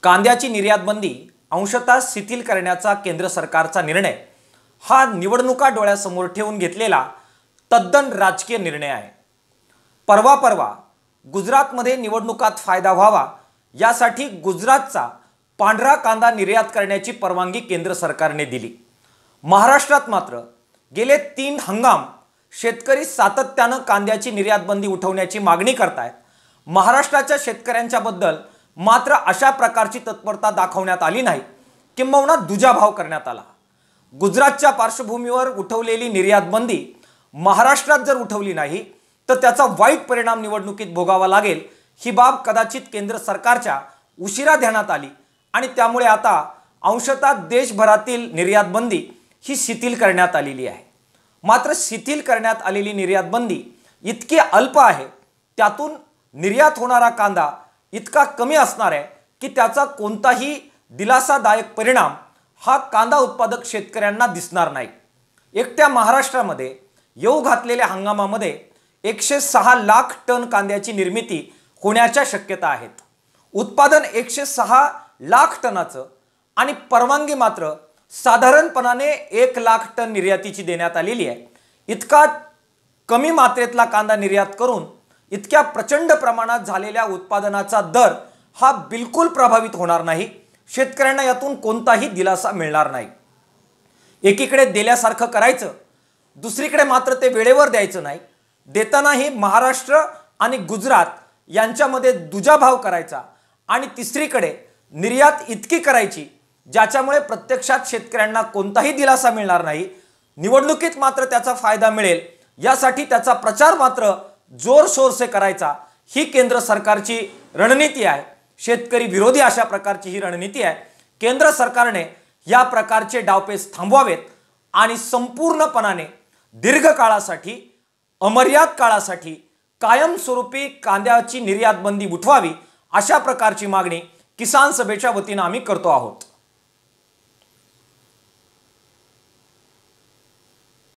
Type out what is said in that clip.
कांद्याची निर्यात बंदी अंशतः शिथिल करण्याचा केंद्र सरकारचा निर्णय हा निवडणुका डोळ्यासमोर ठेवून घेतलेला तद्दन राजकीय निर्णय आहे। परवा गुजरातमध्ये निवडणुकात फायदा व्हावा यासाठी गुजरातचा पांढरा कांदा निर्यात करण्याची परवानगी केंद्र सरकारने दिली। महाराष्ट्रात मात्र गेले 3 हंगाम शेतकरी सातत्याने कांद्याची निर्यात बंदी उठवण्याची मागणी करतायत। महाराष्ट्राच्या शेतकऱ्यांच्या बद्दल मात्र अशा प्रकारची तत्परता दाखवण्यात आली नाही, किंबहुना दुजाभाव करण्यात आला। गुजरातच्या पार्श्वभूमीवर उठवलेली निर्यात बंदी महाराष्ट्रात जर उठवली नाही तर त्याचा वाईट परिणाम निवडणुकीत भोगावा लागेल ही बाब कदाचित केंद्र सरकारच्या उशिरा ध्यानात आली आणि त्यामुळे आता अंशतः देशभरातील निर्यात बंदी ही शिथिल करण्यात आलेली आहे। मात्र शिथिल करण्यात आलेली निर्यात बंदी इतकी अल्प आहे, त्यातून निर्यात होणारा कांदा इतका कमी असणार आहे की त्याचा कोणताही दिलासादायक परिणाम हा कांदा उत्पादक शेतकऱ्यांना दिसणार नाही। एकट्या महाराष्ट्रामध्ये येऊ घातलेल्या हंगामामध्ये 106 लाख टन कांद्याची निर्मिती होण्याच्या शक्यता आहेत। उत्पादन 106 लाख टनाचं आणि परवानगी मात्र साधारणपणाने 1 लाख टन निर्यातीची देण्यात आलेली आहे। इतका कमी मात्रेतला कांदा निर्यात करून इतक्या प्रचंड प्रमाणात झालेल्या उत्पादनाचा दर हा बिलकुल प्रभावित होणार नाही। शेतकऱ्यांना यातून कोणताही दिलासा मिळणार नाही। एकीकडे दिल्यासारखं करायचं, दुसरीकडे मात्र ते वेळेवर द्यायचं नाही। देतानाही महाराष्ट्र आणि गुजरात यांच्यामध्ये दुजाभाव करायचा आणि तिसरीकडे निर्यात इतकी करायची ज्याच्यामुळे प्रत्यक्षात शेतकऱ्यांना कोणताही दिलासा मिळणार नाही, निवडणुकीत मात्र त्याचा फायदा मिळेल यासाठी त्याचा प्रचार मात्र जोरशोर से करायचा ही केंद्र सरकारची रणनीती आहे। शेतकरी विरोधी अशा प्रकारची ही रणनीती आहे। केंद्र सरकारने या प्रकारचे डावपेच थांबवावेत आणि संपूर्णपणाने दीर्घकाळासाठी अमर्याद काळासाठी कायमस्वरूपी कांद्याची निर्यात बंदी उठवावी अशा प्रकारची मागणी किसान सभेच्या वतीने आम्ही करतो आहोत।